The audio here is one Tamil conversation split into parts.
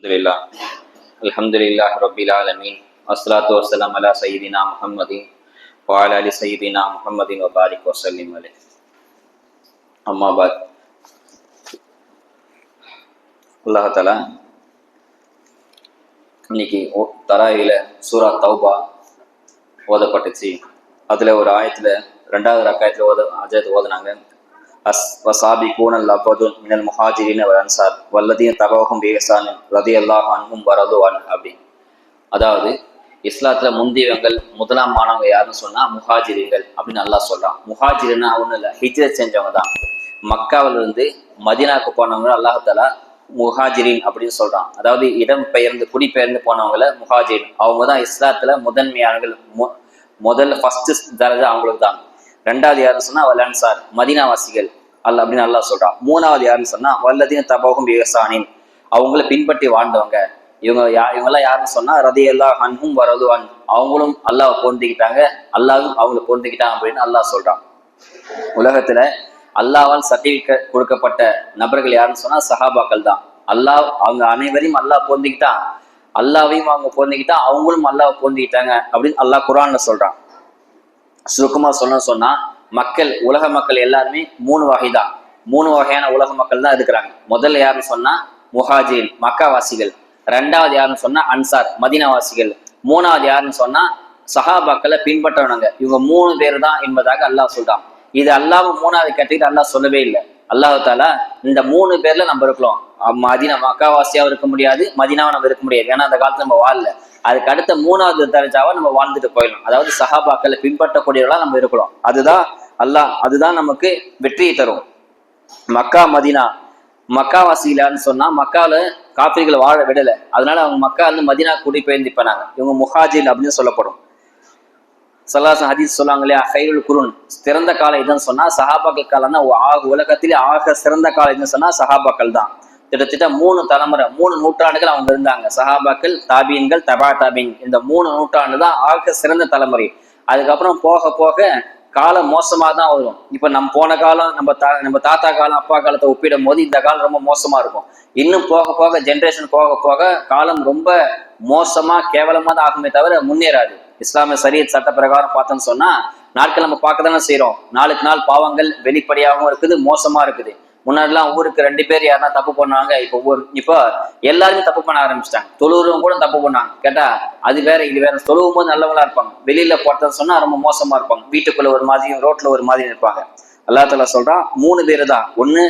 Alhamdulillah. Alhamdulillah Rabbil Alameen. Wassalatu wassalam ala Sayyidina Muhammadin wa ala ali Sayyidina Muhammadin wa barik wa sallim alayhi. Amma ba'd. Allah Ta'ala இன்னைக்கு தராயில சூரா தௌபா ஓதப்பட்டுச்சு. அதுல ஒரு ஆயத்துல ரெண்டாவது ரக்காயத்துல அஜயத்தை ஓதுனாங்க. வசாபிகூன லவ்வதுன் மினல் முஹாஜிரின் வல் அன்சார் வல்லதீன் தபவஹும் பிஹ்சான் ரலியல்லாஹு அன்ஹும் வரது அன் அப்படி. அதாவது இஸ்லாத்துல முந்தியவங்கள் முதலாம் மாணவங்க யாருன்னு சொன்னா முஹாஜிரிகள் அப்படின்னு நல்லா சொல்றான். முஹாஜிரின்னா ஒன்றும் இல்லை, ஹிஜ்ரத் செஞ்சவங்க தான். மக்காவிலிருந்து மதீனாவுக்கு போனவங்க அல்லாஹ் தஆலா முஹாஜிரின் அப்படின்னு சொல்றான். அதாவது இடம் பெயர்ந்து குடிபெயர்ந்து போனவங்கள முஹாஜிரின். அவங்க தான் இஸ்லாத்துல முதன்மையானவர்கள். முதல்ல ஃபர்ஸ்ட் தரஜா அவங்களுக்கு தான். ரெண்டாவது யாருன்னு சொன்னா வல் அன்சார் மதீனாவாசிகள் அல்ல அப்படின்னு நல்லா சொல்றான். மூணாவது யாருன்னு சொன்னா வல்லதீன் தபவஹும் பிஹ்சானின் அவங்கள பின்பற்றி வாழ்ந்தவங்க. இவங்கெல்லாம் யாருன்னு சொன்னா ரலியல்லாஹு அன்ஹும் வரது அன் அவங்களும் அல்லாஹ் பொருந்திக்கிட்டாங்க, அல்லாஹும் அவங்களை பொருந்திக்கிட்டாங்க அப்படின்னு அல்லாஹ் சொல்றான். உலகத்துல அல்லாஹ்வால் சர்டிபிகேட் கொடுக்கப்பட்ட நபர்கள் யாருன்னு சொன்னா சஹாபாக்கள் தான். அல்லாஹ் அவங்க அனைவரையும் அல்லாஹ் பொருந்திக்கிட்டான், அல்லாவையும் அவங்க பொருந்திக்கிட்டா அவங்களும் அல்லாஹ் பொருந்திக்கிட்டாங்க அப்படின்னு அல்லாஹ் குர்ஆன்ல சொல்றான். சுருக்கமா சொன்னா மக்கள் உலக மக்கள் எல்லாருமே மூணு வகை தான். மூணு வகையான உலக மக்கள் தான் இருக்கிறாங்க. முதல்ல யாருன்னு சொன்னா முஹாஜிரின் மக்காவாசிகள், ரெண்டாவது யாருன்னு சொன்னா அன்சார் மதீனாவாசிகள், மூணாவது யாருன்னு சொன்னா சஹாபாக்களை பின்பற்றவனுங்க. இவங்க மூணு பேர் தான் என்பதாக அல்லாஹ் சொல்றான். இது அல்லாம மூணாவது கேட்டகிரி அல்லாஹ் சொல்லவே இல்லை. அல்லாஹ் தாலா இந்த மூணு பேர்ல நம்ம இருக்கலாம். மதீனா மக்காவாசியாவும் இருக்க முடியாது, மதீனாவும் நம்ம இருக்க முடியாது. ஏன்னா அந்த காலத்துல நம்ம வாழல. அதுக்கு அடுத்த மூணாவது தரஜாவா நம்ம வாழ்ந்துட்டு போயிடலாம். அதாவது சஹாபாக்களை பின்பற்றக்கூடியவர்களா நம்ம இருக்கிறோம். அதுதான் அல்லாஹ், அதுதான் நமக்கு வெற்றியை தரும். மக்கா மதீனா மக்காவாசிகளான்னு சொன்னா மக்கால காஃபிர்களை வாழ விடலை, அதனால அவங்க மக்கா வந்து மதீனா குடிபெயர்ந்து போனாங்க. இவங்க முஹாஜிர் அப்படின்னு சொல்லப்படும். சல்லாஹ் ஹதீஸ் சொல்லாங்க இல்லையா, ஹைருல் குருன் சிறந்த காலம் இதுன்னு சொன்னா சஹாபாக்கள் காலம் தான். உலகத்திலே ஆக சிறந்த காலம் இதுன்னு சொன்னா சஹாபாக்கள் தான். கிட்டத்தட்ட 3 தலைமுறை 3 நூற்றாண்டுகள் அவங்க இருந்தாங்க. சஹாபாக்கள், தாபீன்கள், தபா தாபீன், இந்த 3 நூற்றாண்டு தான் ஆக சிறந்த தலைமுறை. அதுக்கப்புறம் போக போக காலம் மோசமாக தான் வரும். இப்போ நம்ம போன காலம் நம்ம தாத்தா காலம் அப்பா காலத்தை ஒப்பிடும் போது இந்த காலம் ரொம்ப மோசமா இருக்கும். இன்னும் போக போக ஜென்ரேஷன் போக போக காலம் ரொம்ப மோசமா கேவலமா தான் ஆகுமே தவிர முன்னேறாது. இஸ்லாமிய சரியத் சட்ட பிரகாரம் பார்த்தோம்னு சொன்னா நாட்கள் நம்ம பார்க்க தானே செய்யறோம். நாளுக்கு நாள் பாவங்கள் வெளிப்படையாகவும் இருக்குது, மோசமா இருக்குது. முன்னாடிலாம் ஊருக்கு 2 பேர் யாருன்னா தப்பு பண்ணாங்க, இப்போ எல்லாருமே தப்பு பண்ண ஆரம்பிச்சிட்டாங்க. தொழுவுறவங்க கூட தப்பு பண்ணாங்க. கேட்டா அது வேற இது வேற. தொழுவும் போது நல்லவங்களா இருப்பாங்க, வெளியில போட்டோன்னு சொன்னா ரொம்ப மோசமா இருப்பாங்க. வீட்டுக்குள்ள ஒரு மாதிரியும் ரோட்ல ஒரு மாதிரி இருப்பாங்க. அல்லாஹ் தஆலா சொல்றான் 3 பேர் தான். ஒண்ணு,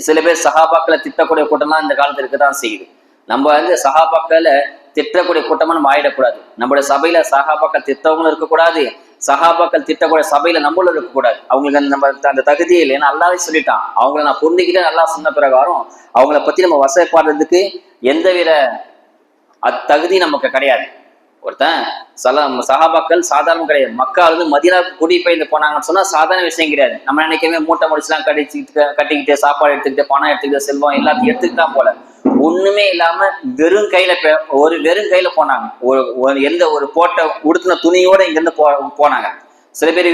சில பேர் சஹாபாக்களை திட்டக்கூடிய கூட்டம்லாம் இந்த காலத்துல இருக்கதான் செய்யுது. நம்ம வந்து சஹாபாக்களை திட்டக்கூடிய கூட்டமா நம்ம ஆயிடக்கூடாது. நம்மளுடைய சபையில சஹாபாக்கள் திட்டவங்களும் இருக்கக்கூடாது, சஹாபாக்கள் திட்டக்கூடிய சபையில நம்மளும் இருக்கக்கூடாது. அவங்களுக்கு நம்ம அந்த தகுதியே இல்லை. ஏன்னா அல்லாஹ்வே சொல்லிட்டான். அவங்கள நான் புரிஞ்சுக்கிட்டே நல்லா சொன்ன பிரகாரம் அவங்கள பத்தி நம்ம வசைப்பாடுறதுக்கு எந்தவித தகுதி நமக்கு கிடையாது. ஒருத்தன் சஹாபாக்கள் சாதாரணம் கிடையாது. மக்கள் வந்து மதீனாவுக்கு குடிபெயர்ந்து போனாங்கன்னு சொன்னா சாதாரண விஷயம் கிடையாது. நம்ம நினைக்கவே மூட்டை முடிச்சுலாம் கட்டிக்கிட்டு சாப்பாடு எடுத்துக்கிட்டு பணம் எடுத்துக்கிட்டு செல்வம் எல்லாத்தையும் எடுத்துக்கிட்டு தான் போல. ஒண்ணுமே இல்லாம வெறும் கையில போனாங்க. எந்த ஒரு போட்ட உடுத்தின துணியோட இங்க இருந்து போனாங்க. சில பேர்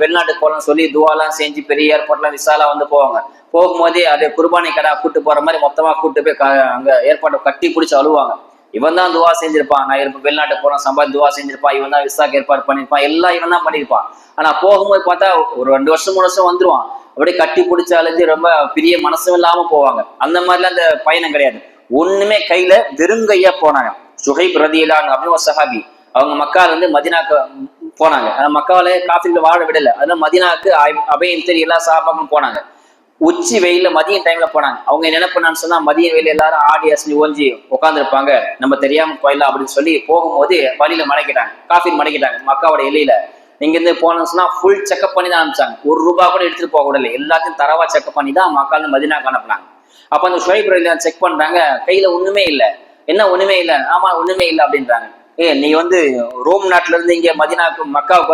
வெளிநாட்டுக்கு போகலாம்னு சொல்லி துவாலாம் செஞ்சு பெரிய ஏர்போர்ட்லாம் விசாலாம் வந்து போவாங்க. போகும்போதே அதே குர்பானி கடை கூட்டு போற மாதிரி மொத்தமா கூட்டு போய் அங்க ஏற்பாட்டை கட்டி பிடிச்சி அழுவாங்க. இவன் தான் துவா செஞ்சிருப்பான், நான் வெளிநாட்டுக்கு போறேன் சம்பாதி துவா செஞ்சிருப்பான், இவன் தான் விசாக்கு ஏற்பாடு பண்ணிருப்பான், எல்லாம் இவன் தான் பண்ணிருப்பான். ஆனா போகும்போது பார்த்தா ஒரு 2 வருஷம் 3 வருஷம் வந்துருவான். அப்படியே கட்டி பிடிச்சி அழைச்சி ரொம்ப பெரிய மனசும் இல்லாம போவாங்க. அந்த மாதிரிலாம் அந்த பயணம் கிடையாது. ஒண்ணுமே கையில வெறுங்கையா போனாங்க. சுஹைப் ரலியல்லாஹு அப்படின்னு ஒரு சஹாபி, அவங்க மக்கால இருந்து மதீனாக்கு போனாங்க. ஆனா மக்காவில காஃபிர்களை வாழ விடல, அதனால மதீனாக்கு அபயம் தேடி எல்லா சஹாபாக்களும் போனாங்க. உச்சி வெயில மதிய டைம்ல போனாங்க. அவங்க என்ன பண்ணான்னு சொன்னா மதிய வெயில எல்லாரும் ஆடி அசைஞ்சு ஓஞ்சி உட்காந்துருப்பாங்க, நம்ம தெரியாம போயிடலாம் அப்படின்னு சொல்லி போகும்போது வழியில மடக்கிட்டாங்க. காஃபிர் மடக்கிட்டாங்க மக்காவோட எல்லையில. இங்க இருந்து போனோம்னு சொன்னா ஃபுல் செக்அப் பண்ணி தான் அனுப்பிச்சாங்க. ₹1 கூட எடுத்துட்டு போக விடல, எல்லாத்தையும் தரவா செக்அப் பண்ணி தான் மக்கால மதீனாக்கு அனுப்புனாங்க. அப்ப அந்த ஷுவைப் ரலியல்லாஹு செக் பண்றாங்க, கையில ஒண்ணுமே இல்லை. என்ன ஒண்ணுமே இல்லை? ஆமா ஒண்ணுமே இல்லை அப்படின்றாங்க. நீ வந்து ரோம் நாட்டுல இருந்து இங்க மதீனாக்கு மக்காவுக்கு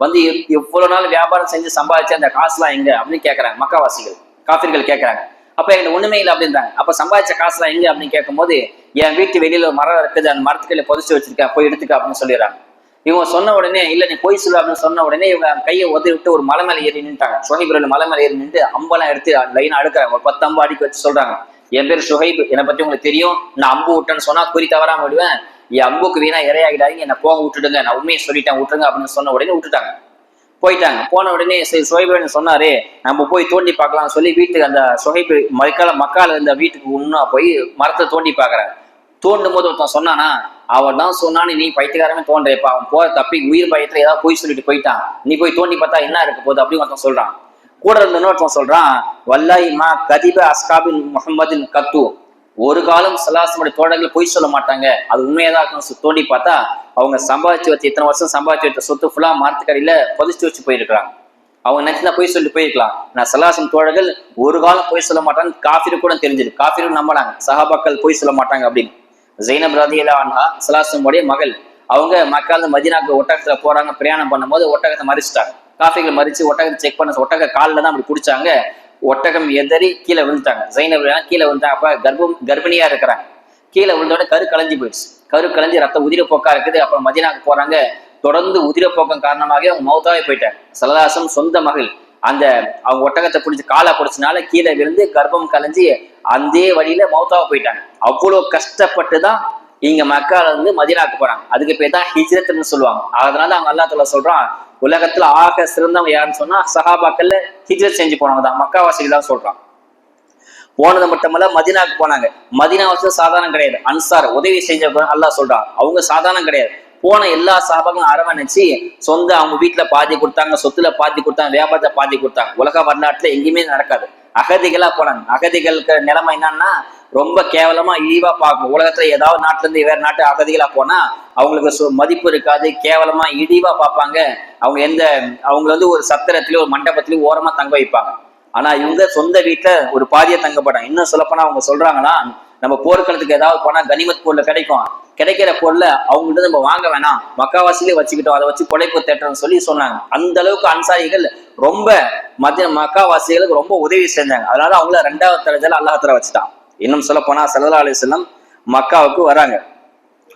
வந்து எவ்வளவு நாள் வியாபாரம் செஞ்சு சம்பாதிச்சு அந்த காசுலாம் எங்க அப்படின்னு கேட்கறாங்க மக்காவாசிகள். காஃபிர்கள் கேட்கறாங்க. அப்ப எங்க ஒண்ணுமே இல்லை அப்படின்றாங்க. அப்ப சம்பாதிச்ச காசுலாம் எங்க அப்படின்னு கேட்கும் போது என் வீட்டு வெளியில ஒரு மரம் இருக்குது, அந்த மரத்துக்கையில புதைச்சு வச்சிருக்கேன், போய் எடுத்துக்க அப்படின்னு சொல்லிடுறாங்க. இவங்க சொன்ன உடனே இல்ல நீ போய் சொல்லு அப்படின்னு சொன்ன உடனே இவங்க கையை உதவி விட்டு ஒரு மலை மேல ஏறி நின்ட்டாங்க. சுஹைப் மலை மேல ஏறி நின்று அம்பெல்லாம் எடுத்து லைனா அடுக்கிறாங்க. ஒரு 10 அம்பு அடிக்க வச்சு சொல்றாங்க, என் பேர் சுஹைப், என்னை பத்தி உங்களுக்கு தெரியும், நான் அம்பு விட்டேன்னு சொன்னா குறி தவறாம விடுவேன், என் அம்புக்கு வீணா இரையாகிடாதீங்க, என்னை போக விட்டுடுங்க, நான் உண்மையை சொல்லிட்டேன் விட்டுருங்க அப்படின்னு சொன்ன உடனே விட்டுட்டாங்க. போயிட்டாங்க. போன உடனே சரி சுஹைப் சொன்னாரு நம்ம போய் தோண்டி பார்க்கலாம்னு சொல்லி வீட்டுக்கு அந்த சுஹைப் மக்கால இருந்த வீட்டுக்கு முன்னா போய் மரத்தை தோண்டி பார்க்கறாங்க. தோண்டும் போது ஒருத்தன் சொன்னானா, அவன் தான் சொன்னான்னு நீ பைத்தியக்காரமே தோன்றேப்பா, அவன் போற தப்பி உயிர் பயத்துல ஏதாவது போய் சொல்லிட்டு போயிட்டான், நீ போய் தோண்டி பார்த்தா என்ன இருக்க போகுது அப்படின்னு ஒருத்தன் சொல்றான். கூட இருந்த ஒருத்தன் சொல்றான், வல்லாஹி மா கதிப அஸ்ஹாபின் முஹம்மதின் கத்து, ஒரு காலம் சலாசமுடைய தோழர்கள் பொய் சொல்ல மாட்டாங்க, அது உண்மையதான் இருக்கும். தோண்டி பார்த்தா அவங்க சம்பாதிச்சு வச்சு இத்தனை வருஷம் சம்பாதிச்சு வச்ச சொத்து ஃபுல்லா மரத்துக்கடியில புதைச்சு வச்சு போயிருக்கிறாங்க. அவங்க நினைச்சுதான் பொய் சொல்லி போயிருக்கலாம். நான் சலாசம் தோழர்கள் ஒரு காலம் பொய் சொல்ல மாட்டாங்க, காஃபிரு கூட தெரிஞ்சது, காஃபிரும் நம்பினாங்க சஹாபாக்கள் பொய் சொல்ல மாட்டாங்க அப்படின்னு. ஜைனப் ரலியல்லாஹு அன்ஹா சலாசமுடைய மகள், அவங்க மக்கால மதீனாக்கு ஒட்டகத்துல போறாங்க, பிரயாணம் பண்ணும்போது ஒட்டகத்தை மறிச்சிட்டாங்க. காஃபிகளை மறிச்சு ஒட்டகத்தை செக் பண்ண ஒட்டக காலில் தான் அப்படி பிடிச்சாங்க, ஒட்டகம் எதறி கீழே விழுந்துட்டாங்க. ஜைனப் கீழே விழுந்தாங்க. அப்ப கர்ப்பிணியா இருக்கிறாங்க. கீழே விழுந்தோட கரு கலைஞ்சு போயிடுச்சு. கரு கலைஞ்சு ரத்த உதிரப்போக்கா இருக்குது. அப்புறம் மதீனாக்கு போறாங்க. தொடர்ந்து உதிரப்போக்கம் காரணமாக அவங்க மௌத்தாவே போயிட்டாங்க. ஸல்லல்லாஹு சொந்த மகள் அந்த அவங்க ஒட்டகத்தை பிடிச்சி காலை பிடிச்சனால கீழே விழுந்து கர்ப்பம் கலைஞ்சி அந்த வழியில மௌத்தாவா போயிட்டாங்க. அவ்வளவு கஷ்டப்பட்டு தான் இங்க மக்கால இருந்து மதீனாக்கு போறாங்க. அதுக்கு பேர் தான் ஹிஜ்ரத்னு சொல்லுவாங்க. அதனால அவங்க அல்லாஹ் தஆலா சொல்றான், உலகத்துல ஆக சிறந்தவங்க யாருன்னு சொன்னா சஹாபாக்கள்ல ஹிஜ்ரத் செஞ்சு போனவங்க தான், மக்காவாசிகள் தான் சொல்றான். போனது மட்டுமல்ல மதீனாக்கு போனாங்க. மதீனாவாசி சாதாரணம் கிடையாது, அன்சார் உதவி செஞ்ச அல்லாஹ் சொல்றான், அவங்க சாதாரணம் கிடையாது. போன எல்லா சஹாபாக்களும் அரவணைச்சு சொந்த அவங்க வீட்டுல பாதி கொடுத்தாங்க, சொத்துல பாதி கொடுத்தாங்க, வியாபாரத்தை பாதி கொடுத்தாங்க. உலக வரலாற்றுல எங்கேயுமே நடக்காது. அகதிகளா போனாங்க. அகதிகளுக்கு நிலைமை என்னன்னா ரொம்ப கேவலமா இழிவா பார்க்கணும். உலகத்துல ஏதாவது நாட்டுல இருந்து வேற நாட்டு அகதிகளா போனா அவங்களுக்கு மதிப்பு இருக்காது, கேவலமா இழிவா பார்ப்பாங்க. அவங்க ஒரு சத்திரத்திலயும் ஒரு மண்டபத்திலயும் ஓரமா தங்க வைப்பாங்க. ஆனா இவங்க சொந்த வீட்டுல ஒரு பாதியை தங்கப்படாங்க. இன்னும் சொல்லப்போனா அவங்க சொல்றாங்கன்னா, நம்ம போர்க்களத்துக்கு ஏதாவது போனா கனிமத் பொருள் கிடைக்கும், கிடைக்கிற பொருளை அவங்கள்ட்ட நம்ம வாங்க வேணாம், மக்காவாசிலே வச்சுக்கிட்டோம், அதை வச்சு கொலைப்பு தேட்டம்னு சொல்லி சொன்னாங்க. அந்த அளவுக்கு அன்சாரிகள் ரொம்ப மக்காவாசிகளுக்கு ரொம்ப உதவி செஞ்சாங்க. அதனால அவங்கள 2வது தரஜால அல்லாஹ் தஆலா வச்சுட்டான். இன்னும் சொல்ல போனா ஸல்லல்லாஹு அலைஹி வஸல்லம் மக்காவுக்கு வராங்க.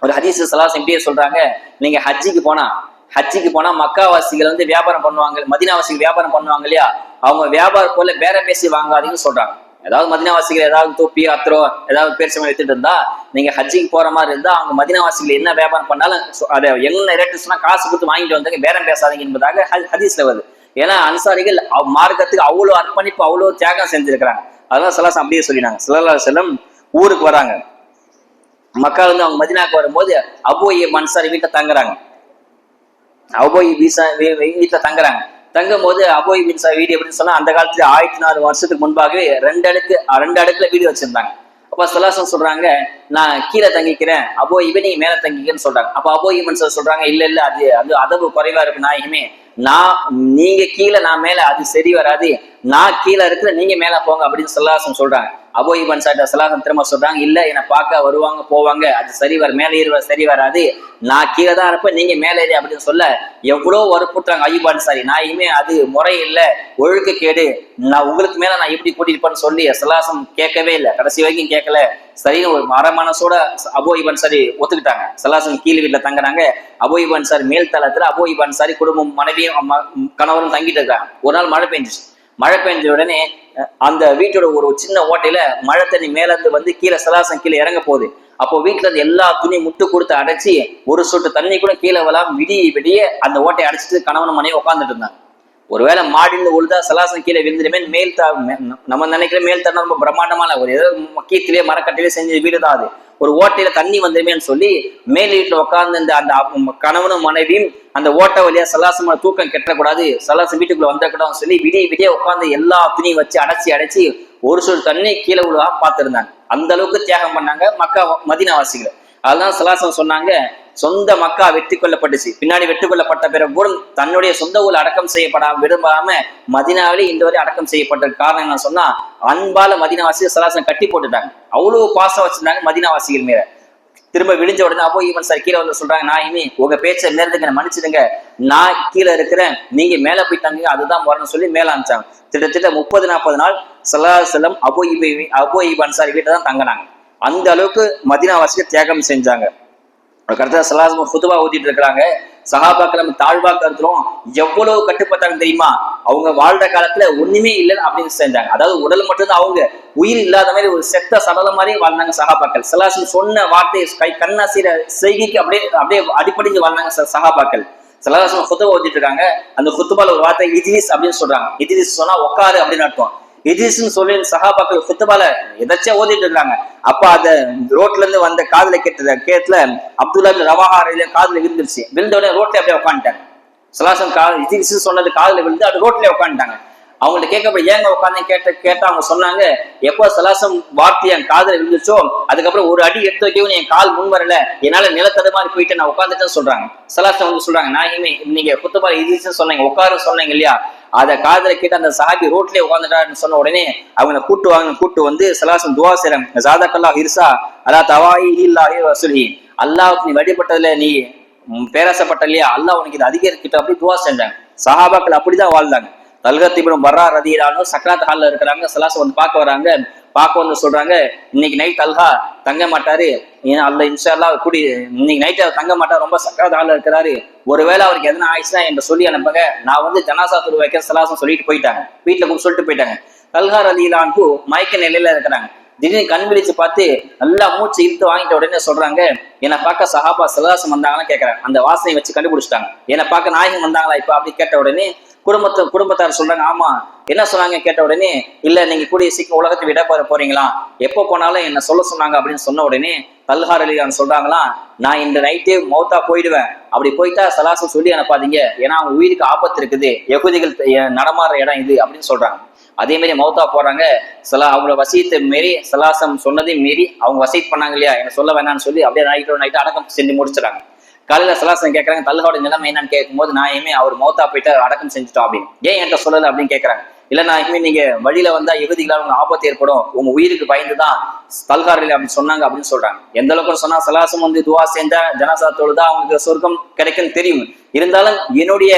ஒரு ஹதீஸ் ஸல்லல்லாஹு இப்படியே சொல்றாங்க, நீங்க ஹஜ்ஜிக்கு போனா மக்காவாசிகள் வியாபாரம் பண்ணுவாங்க, மதீனாவாசிகள் வியாபாரம் பண்ணுவாங்க இல்லையா, அவங்க வியாபாரம் போல பேரம் பேசி வாங்காதீங்கன்னு சொல்றாங்க. ஏதாவது மதீனாவாசிகள் ஏதாவது தொப்பி அத்திரோ ஏதாவது பேரிச்சம்பழம் எடுத்துட்டு இருந்தா, நீங்க ஹஜ்ஜிக்கு போற மாதிரி இருந்தா அவங்க மதீனாவாசிகள் என்ன வியாபாரம் பண்ணாலும் அதை என்ன ரேட்டு சொன்னா காசு கொடுத்து வாங்கிட்டு வந்தாங்க, பேரம் பேசாதீங்க என்பதாக ஹதீஸ்ல வருது. ஏன்னா அன்சாரிகள் மார்க்கத்துக்கு அவ்வளவு அர்ப்பணிப்பு, அவ்வளவு தியாகம் செஞ்சிருக்கிறாங்க. அதெல்லாம் ஸல்லல்லாஹு அப்படியே சொல்லினாங்க. ஸல்லல்லாஹு அலைஹி வஸல்லம் ஊருக்கு வராங்க. மக்கள் அவங்க மதீனாக்கு வரும்போது அபூ அய்யூப் அன்சாரி வீட்டுல தங்குறாங்க. அபூ அய்யூப் வீட்டுல தங்குறாங்க. தங்கும் போது அபூ அய்யூப் அன்சாரி வீடு எப்படின்னு சொன்னா, அந்த காலத்துல 1400 வருஷத்துக்கு முன்பாகவே 2 அடுக்குல வீடு வச்சிருந்தாங்க. அப்ப ஸல்லல்லாஹு சொல்றாங்க, நான் கீழே தங்கிக்கிறேன், அபூ அய்யூப் நீ மேல தங்கிக்கன்னு சொல்றாங்க. அப்ப அபூ அய்யூப் அன்சாரி சொல்றாங்க, இல்ல அது அதவு குறைவா இருக்கு நாயகமே, நீங்க கீழே நான் மேல, அது சரி வராது, நான் கீழே இருக்கிற நீங்க மேல போங்க அப்படின்னு ஸல்லல்லாஹு சொல்றாங்க. அபூ அய்யூப் அன்சாரி ஸல்லல்லாஹு திரும்ப சொல்றாங்க, இல்ல என்னை பார்க்க வருவாங்க போவாங்க, அது சரி மேல ஏறி சரி வராது, நான் கீழே தான் இருப்பேன், நீங்க மேல ஏறி அப்படின்னு சொல்ல எவ்வளவு வற்புறுத்தாங்க அய்யூப் அன்சாரி. நான் இனிமே அது முறை இல்லை, ஒழுக்க கேடு, நான் உங்களுக்கு மேல நான் எப்படி கூட்டிட்டு சொல்லி ஸல்லல்லாஹு கேட்கவே இல்லை, கடைசி வரைக்கும் கேட்கல. சரின்னு ஒரு மனசோட அபூ அய்யூப் அன்சாரி ஒத்துக்கிட்டாங்க. ஸல்லல்லாஹு கீழ் வீட்டுல தங்குறாங்க. அபூ அய்யூப் அன்சாரி மேல் தளத்துல அபூ அய்யூப் அன்சாரி குடும்பம் மனைவியும் கணவரும் தங்கிட்டு இருக்காங்க. ஒரு நாள் மழை பெஞ்சிச்சு. மழை பெஞ்ச உடனே அந்த வீட்டோட ஒரு சின்ன ஓட்டையில மழை தண்ணி மேல இருந்து கீழே ஸல்லல்லாஹு கீழே இறங்க போகுது. அப்போ வீட்டுல இருந்து எல்லா துணி முட்டு கொடுத்து அடைச்சி ஒரு சொட்டு தண்ணி கூட கீழே விழாம விடிய அந்த ஓட்டையை அடைச்சிட்டு கணவன் மனைவி உட்காந்துட்டு இருந்தாங்க. ஒருவேளை மாடிந்து உழுதா ஸல்லல்லாஹு கீழே விழுந்துடுமே, நம்ம நினைக்கிற மேல் தண்ணி ரொம்ப பிரம்மாண்டமான ஒரு ஏதோ கீத்திலே மரக்கட்டிலே செஞ்ச வீடு தான் அது. ஒரு ஓட்டையில தண்ணி வந்துருமேன்னு சொல்லி மேல் வீட்டுல உட்கார்ந்து அந்த கணவனும் மனைவியும் அந்த ஓட்டை வழியா ஸல்லல்லாஹு தூக்கம் கெட்டக்கூடாது, ஸல்லல்லாஹு வீட்டுக்குள்ள வந்துடக்கூடாதுன்னு சொல்லி விடிய உட்கார்ந்து எல்லா துணியும் வச்சு அடைச்சி ஒரு சொல் தண்ணி கீழே விழுவா பார்த்துருந்தாங்க. அந்த அளவுக்கு தியாகம் பண்ணாங்க மதீனாவாசிகள். அதுதான் ஸல்லல்லாஹு சொன்னாங்க, சொந்த மக்கா வெற்றி கொள்ளப்பட்டுச்சு, பின்னாடி வெற்றி கொள்ளப்பட்ட பிறகு கூட தன்னுடைய சொந்த ஊர்ல அடக்கம் செய்யப்படாம விரும்பாம மதீனாவிலே இந்த வரை அடக்கம் செய்யப்பட்ட காரணம் என்ன சொன்னா, அன்பால மதீனாவாசிகள் ஸல்லல்லாஹு கட்டி போட்டுட்டாங்க. அவ்வளவு பாசம் வச்சிருந்தாங்க மதீனாவாசிகள் மேல. திரும்ப விழிஞ்ச உடனே அபூ அய்யூப் அன்சாரி கீழே வந்து சொல்றாங்க, நான் இனி உங்க பேச்சை மீறதுக்கு என்ன மன்னிச்சிடுங்க, நான் கீழே இருக்கிறேன், நீங்க மேல போய் தங்குங்க, அதுதான் வரணும்னு சொல்லி மேல அனுப்பிச்சாங்க. கிட்டத்தட்ட 30-40 நாள் ஸல்லல்லாஹு அபூ அய்யூப் அன்சாரி வீட்டை தான் தங்கினாங்க. அந்த அளவுக்கு மதீனாவாசிகள் தியாகம் செஞ்சாங்க. கரெக்டா ஸல்லல்லாஹு ஹுதுபா ஓதிட்டு இருக்கிறாங்க. சஹாபாக்கள் நம்ம தாழ்வா கருத்துறோம், எவ்வளவு கட்டுப்பட்டாங்க தெரியுமா? அவங்க வாழ்ற காலத்துல ஒண்ணுமே இல்லைன்னு அப்படின்னு செஞ்சாங்க. அதாவது உடல் மட்டும்தான், அவங்க உயிர் இல்லாத மாதிரி ஒரு செத்த சடல மாதிரி வாழ்ந்தாங்க சஹாபாக்கள். ஸல்லல்லாஹு சொன்ன வார்த்தை கண்ணாசிர செய்கைக்கு அப்படியே அப்படியே அடிப்படைஞ்சு வாழ்ந்தாங்க சஹாபாக்கள். ஸல்லல்லாஹு குத்துபா ஓதிட்டு இருக்காங்க. அந்த குத்துபால ஒரு வார்த்தை இஜ்லிஸ் அப்படின்னு சொல்றாங்க. இஜ்லிஸ் சொன்னா உட்காரு அப்படின்னு அர்த்தம். இஜ்லிஸ்னு சொல்லி சஹாபாக்கள் குத்துபால எதாச்சும் ஓதிட்டு இருக்காங்க. அப்ப அந்த ரோட்ல இருந்து வந்த காதுல கேட்டல அப்துல்லா ரவாஹா காதுல விழுந்துருச்சு. விழுந்த உடனே ரோட்ல அப்படியே உட்காந்துட்டாங்க. ஸல்லல்லாஹு இஜ்லிஸ் சொன்னது காதுல விழுந்து அது ரோட்ல உட்காந்துட்டாங்க. அவங்கள்ட்ட கேட்கப்ப ஏங்க உட்காந்து கேட்டா அவங்க சொன்னாங்க, எப்போ ஸல்லல்லாஹு வார்த்தை என் காதுல விழுந்துச்சோ அதுக்கப்புறம் ஒரு அடி எடுத்து வைக்கவும் என் கால் முன் வரல, என்னால நிலத்தடு மாதிரி போயிட்டு நான் உட்காந்துட்டேன்னு சொல்றாங்க. ஸல்லல்லாஹு வந்து சொல்றாங்க, நான் நீங்க குத்துபால இஜ்லிஸ்னு சொன்னீங்க, உட்காரு சொன்னீங்க இல்லையா, அதை காதுல கேட்டு அந்த சஹாபி ரோட்லயே உட்காந்துட்டாருன்னு சொன்ன உடனே அவங்க கூட்டு வந்து ஸல்லல்லாஹு துஆ செய்றாங்க. ஜாதக்கல்லாஹு இர்சா அலா தவாயில்லாஹி வஸூலிஹி, அல்லாஹ்வுக்கு நீ வழிபட்டதுல நீ பேராசப்பட்ட இல்லையா, அல்லாஹ் உனக்கு இது அதிகரிக்கிட்ட அப்படி துஆ செஞ்சாங்க. சஹாபாக்கள் அப்படிதான் வாழ்ந்தாங்க. தல்கத் இப்னு பர்ரா ரலியல்லாஹு சக்ராத் ஹால்ல இருக்கிறாங்க. ஸல்லல்லாஹு வந்து பார்க்க வராங்க. பார்க்க வந்து சொல்றாங்க, இன்னைக்கு நைட் தல்ஹா தங்க மாட்டாரு, அல்லாஹ் இன்ஷா அல்லாஹ் கூடி இன்னைக்கு நைட் தங்க மாட்டார், ரொம்ப சக்ராத் ஹால்ல இருக்கிறாரு, ஒருவேளை அவருக்கு எதனா ஆயிடுச்சுன்னா என்று சொல்லி அனுப்புங்க, நான் வந்து ஜனாசா தொழு வைக்க ஸல்லல்லாஹு சொல்லிட்டு போயிட்டாங்க. வீட்டுல கூட சொல்லிட்டு போயிட்டாங்க. தல்ஹா ரலியல்லாஹு மயக்க நிலையில இருக்கிறாங்க. திடீர்னு கண் விழிச்சு பார்த்து நல்லா மூச்சு இழுத்து வாங்கிட்ட உடனே சொல்றாங்க, என்னை பார்க்க சஹாபா ஸல்லல்லாஹு வந்தாங்கன்னு கேட்கறாங்க. அந்த வாசனை வச்சு கண்டுபிடிச்சிட்டாங்க. என்னை பார்க்க நாயகம் வந்தாங்களா இப்ப அப்படி கேட்ட உடனே குடும்பத்தார் சொல்றாங்க, ஆமா என்ன சொன்னாங்க கேட்ட உடனே, இல்ல நீங்க கூடிய சீக்கிரம் உலகத்தை விட போறீங்களா, எப்போ போனாலும் என்ன சொல்ல சொன்னாங்க அப்படின்னு சொன்ன உடனே தல்ஹா ரலியல்லாஹு சொல்றாங்களா, நான் இந்த நைட்டே மௌத்தா போயிடுவேன், அப்படி போயிட்டா ஸல்லல்லாஹு சொல்லி அனுப்பாதீங்க, ஏன்னா அவங்க உயிருக்கு ஆபத்து இருக்குது, யகூதிகள் நடமாடுற இடம் இது அப்படின்னு சொல்றாங்க. அதே மாதிரி மௌத்தா போறாங்க. அவங்களோட வசியத்தை மீறி ஸல்லல்லாஹு சொன்னதையும் மீறி அவங்க வசியத் பண்ணாங்க இல்லையா, என்ன சொல்ல வேணாம்னு சொல்லி அப்படியே நைட்டு அடக்கம் செஞ்சு முடிச்சுறாங்க. காலையில ஸல்லல்லாஹு கேட்கறாங்க, தல்ஹாவோட நிலைமை என்னன்னு கேட்கும்போது, நான் அவர் மௌத்தா போயிட்டு அடக்கம் செஞ்சுட்டோம் அப்படின்னு, ஏன் என்கிட்ட சொல்லலை அப்படின்னு கேட்கறாங்க. இல்ல நான் நீங்க வழியில வந்தா யகூதிகளால் உங்க ஆபத்து ஏற்படும், உங்க உயிருக்கு பயந்துதான் தல்ஹா ரலியல்லாஹு அப்படி சொன்னாங்க அப்படின்னு சொல்றாங்க. எந்த அளவுக்கு சொன்னா, ஸல்லல்லாஹு வந்து துஆ செஞ்சா ஜனாசா தொழுதா அவங்களுக்கு சொர்க்கம் கிடைக்குன்னு தெரியும், இருந்தாலும் என்னுடைய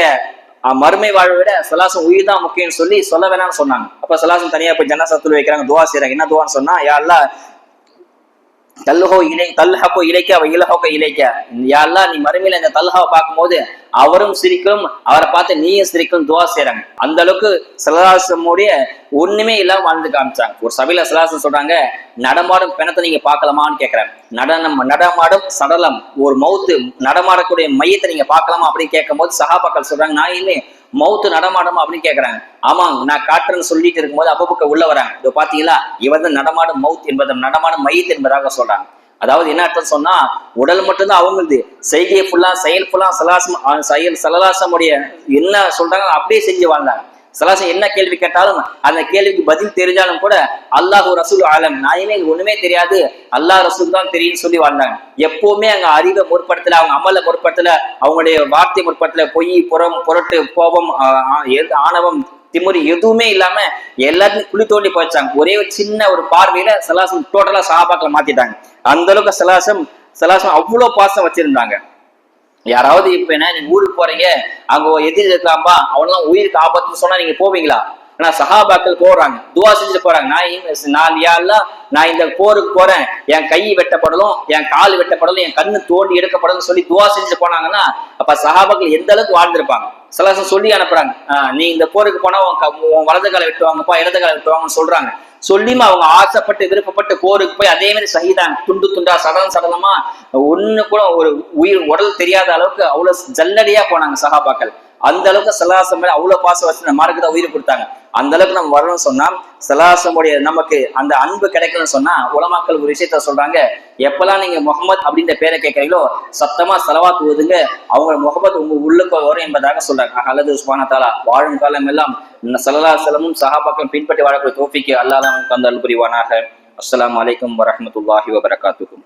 மறுமை வாழ்வை விட ஸல்லல்லாஹு உயிர் தான் முக்கியம்னு சொல்லி சொல்ல வேணாம்னு சொன்னாங்க. அப்ப ஸல்லல்லாஹு தனியா போய் ஜனாசா தொழு வைக்கிறாங்க, துஆ செய்யறாங்க. என்ன துஆன்னு சொன்னா, யா அல்லாஹ் தல்ஹாக்கோ இலைக்க அவ இலஹோக்க இலைக்க, யா அல்லாஹ் நீ மறுமையில இந்த தல்ஹாவை பார்க்கும்போது அவரும் சிரிக்கும், அவரை பார்த்து நீயும் சிரிக்கும் துஆ செய்யறாங்க. அந்த அளவுக்கு ஸல்லல்லாஹு ஒண்ணுமே இல்லாம வாழ்ந்து காமிச்சாங்க. ஒரு சபையில ஸல்லல்லாஹு சொல்றாங்க, நடமாடும் பிணத்தை நீங்க பார்க்கலாமான்னு கேட்கிறாங்க. நடமாடும் சடலம், ஒரு மௌத்து நடமாடக்கூடிய மையத்தை நீங்க பார்க்கலாமா அப்படின்னு கேட்கும் போது சஹாபாக்கள் சொல்றாங்க, நான் இல்லை மௌத்து நடமாடும் அப்படின்னு கேட்கறாங்க. ஆமா நான் காட்டுறேன்னு சொல்லிட்டு இருக்கும்போது அப்பப்பக்க உள்ள வராங்க. இதோ பாத்தீங்களா, இவன் நடமாடும் மவுத் என்பது நடமாடும் மையத் என்பதாக சொல்றாங்க. அதாவது என்ன அர்த்தம் சொன்னா, உடல் மட்டும்தான் அவங்களுது, செய்கை ஃபுல்லா செயல் ஃபுல்லா ஸல்லல்லாஹு என்ன சொல்றாங்க அப்படியே செஞ்சு வாழ்ந்தாங்க. ஸல்லல்லாஹு என்ன கேள்வி கேட்டாலும் அந்த கேள்விக்கு பதில் தெரிஞ்சாலும் கூட அல்லாஹ் ரசூல் ஆலம், நாயுமே ஒண்ணுமே தெரியாது, அல்லாஹ் ரசூல் தான் தெரியும்னு சொல்லி வாழ்ந்தாங்க. எப்பவுமே அங்க அறிவை முற்படுத்தல, அவங்க அமலை முற்படுத்தல, அவங்களுடைய வார்த்தை முற்படுத்தல, பொய் புரட்டு கோபம் ஆணவம் திமுறி எதுவுமே இல்லாம எல்லாத்தையும் குழி தோண்டி போயிச்சாங்க. ஒரே ஒரு சின்ன ஒரு பார்வையில ஸல்லல்லாஹு டோட்டலா சஹாபாக்களை மாத்திட்டாங்க. அந்த அளவுக்கு ஸல்லல்லாஹு அவ்வளவு பாசம் வச்சிருந்தாங்க. யாராவது இப்ப என்ன நீங்க ஊருக்கு போறீங்க, அங்க எதிரி இருக்காம்பா, அவனெல்லாம் உயிருக்கு ஆபத்துன்னு சொன்னா நீங்க போவீங்களா? ஆனா சஹாபாக்கள் போறாங்க, துவா செஞ்சுட்டு போறாங்க. நான் இந்த போருக்கு போறேன், என் கை வெட்டப்படலும், என் கால் வெட்டப்படலும், என் கண்ணு தோண்டி எடுக்கப்படலும் சொல்லி துவா செஞ்சுட்டு போனாங்கன்னா அப்ப சஹாபாக்கள் எந்த அளவுக்கு வாழ்ந்திருப்பாங்க. ஸல்லல்லாஹு சொல்லி அனுப்புறாங்க, நீ இந்த போருக்கு போனா உன் வலது காலை வெட்டுவாங்கப்பா, இடது காலை வெட்டுவாங்கன்னு சொல்றாங்க. சொல்லியும் அவங்க ஆசைப்பட்டு விருப்பப்பட்டு போருக்கு போய் அதே மாதிரி ஷஹீதான், துண்டு துண்டா சடலமா ஒண்ணு கூட ஒரு உடல் தெரியாத அளவுக்கு அவ்வளவு ஜல்லடியா போனாங்க சஹாபாக்கள். அந்த அளவுக்கு ஸல்லல்லாஹு மேல அவ்வளவு பாசம் வச்சு நம்ம மார்க்கு தான் உயிர் கொடுத்தாங்க. அந்த அளவுக்கு நம்ம வரணும்னு சொன்னா ஸல்லல்லாஹு நமக்கு அந்த அன்பு கிடைக்கணும்னு சொன்னா உலமாக்கள் ஒரு விஷயத்த சொல்றாங்க, எப்பெல்லாம் நீங்க முஹம்மத் அப்படின்ற பேரை கேட்கறீங்களோ சத்தமா ஸலவாத் ஓதுங்க, அவங்க முஹம்மத் உங்க உள்ளுக்கு வரும் என்பதாக சொல்றாங்க. அல்லது சுப்ஹானஹு தஆலா வாழும் காலம் எல்லாம் ஸல்லல்லாஹு அலைஹி வஸல்லம் சஹாபாக்கள் பின்பற்றி வாழக்கூடிய தௌஃபீக் அல்லாஹ் நமக்கு தந்தருள் புரிவானாக. அஸ்ஸலாமு அலைக்கும் வரஹ்மத்துல்லாஹி வபரகாத்துஹு.